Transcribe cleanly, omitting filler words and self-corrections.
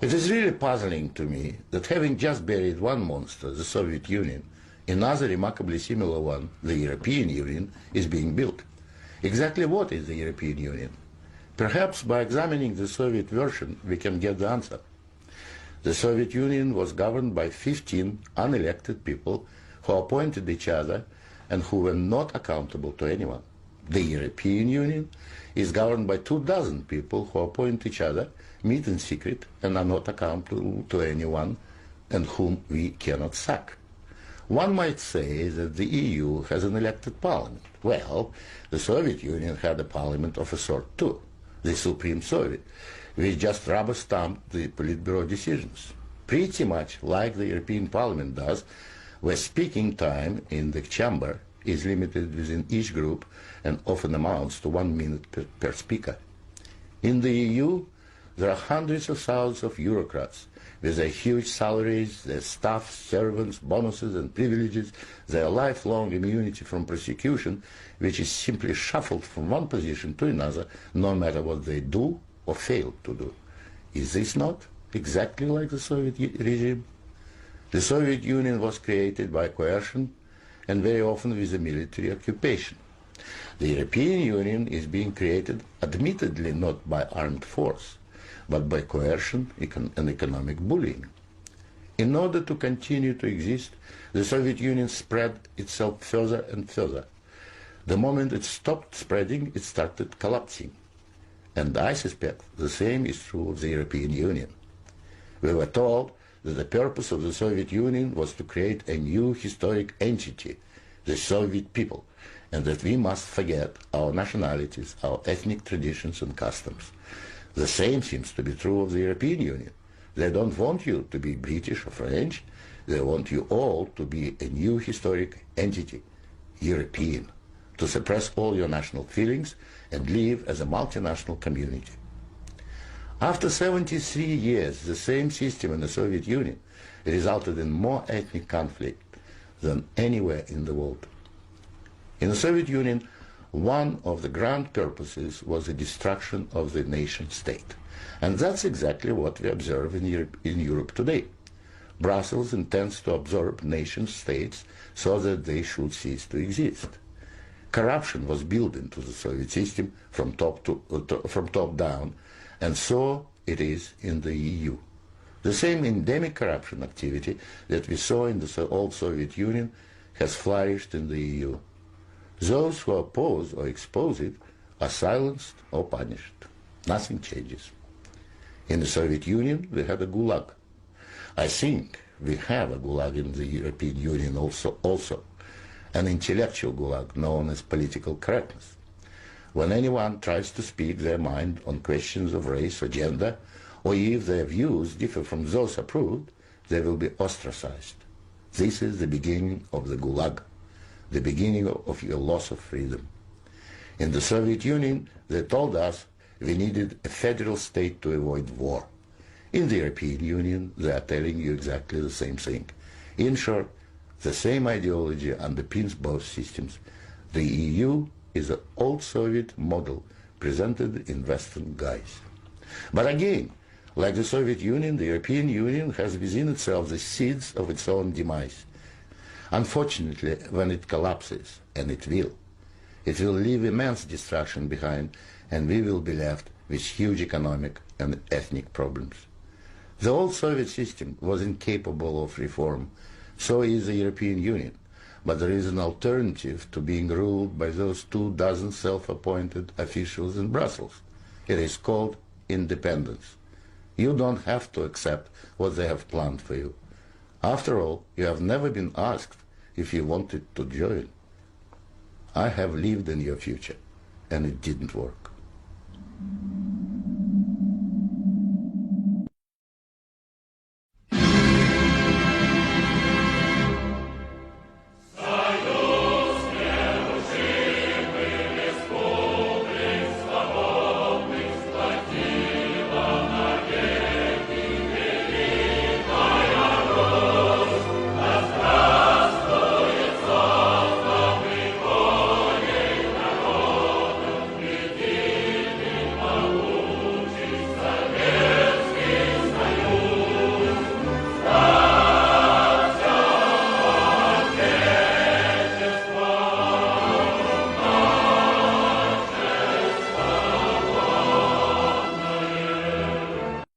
It is really puzzling to me that having just buried one monster, the Soviet Union, another remarkably similar one, the European Union, is being built. Exactly what is the European Union? Perhaps by examining the Soviet version we can get the answer. The Soviet Union was governed by 15 unelected people who appointed each other and who were not accountable to anyone. The European Union is governed by 24 people who appoint each other, meet in secret, and are not accountable to anyone, and whom we cannot sack. One might say that the EU has an elected parliament. Well, the Soviet Union had a parliament of a sort too, the Supreme Soviet, which just rubber-stamped the Politburo decisions, pretty much like the European Parliament does, where speaking time in the chamber is limited within each group and often amounts to 1 minute per speaker. In the EU, there are hundreds of thousands of bureaucrats with their huge salaries, their staff, servants, bonuses and privileges, their lifelong immunity from prosecution, which is simply shuffled from one position to another, no matter what they do or fail to do. Is this not exactly like the Soviet regime? The Soviet Union was created by coercion and very often with a military occupation. The European Union is being created admittedly not by armed force, but by coercion and economic bullying. In order to continue to exist, the Soviet Union spread itself further and further. The moment it stopped spreading, it started collapsing. And I suspect the same is true of the European Union. We were told that the purpose of the Soviet Union was to create a new historic entity, the Soviet people, and that we must forget our nationalities, our ethnic traditions and customs. The same seems to be true of the European Union. They don't want you to be British or French. They want you all to be a new historic entity, European, to suppress all your national feelings and live as a multinational community. After 73 years, the same system in the Soviet Union resulted in more ethnic conflict than anywhere in the world. In the Soviet Union, one of the grand purposes was the destruction of the nation state. And that's exactly what we observe in Europe today. Brussels intends to absorb nation states so that they should cease to exist. Corruption was built into the Soviet system from top down, and so it is in the EU. The same endemic corruption activity that we saw in the old Soviet Union has flourished in the EU. Those who oppose or expose it are silenced or punished. Nothing changes. In the Soviet Union, we had a gulag. I think we have a gulag in the European Union also, an intellectual gulag known as political correctness. When anyone tries to speak their mind on questions of race or gender, or if their views differ from those approved, they will be ostracized. This is the beginning of the gulag, the beginning of your loss of freedom. In the Soviet Union, they told us we needed a federal state to avoid war. In the European Union, they are telling you exactly the same thing. In short, the same ideology underpins both systems. The EU is an old Soviet model presented in Western guise. But again, like the Soviet Union, the European Union has within itself the seeds of its own demise. Unfortunately, when it collapses, and it will leave immense destruction behind, and we will be left with huge economic and ethnic problems. The old Soviet system was incapable of reform, so is the European Union. But there is an alternative to being ruled by those 24 self-appointed officials in Brussels. It is called independence. You don't have to accept what they have planned for you. After all, you have never been asked if you wanted to join. I have lived in your future, and it didn't work.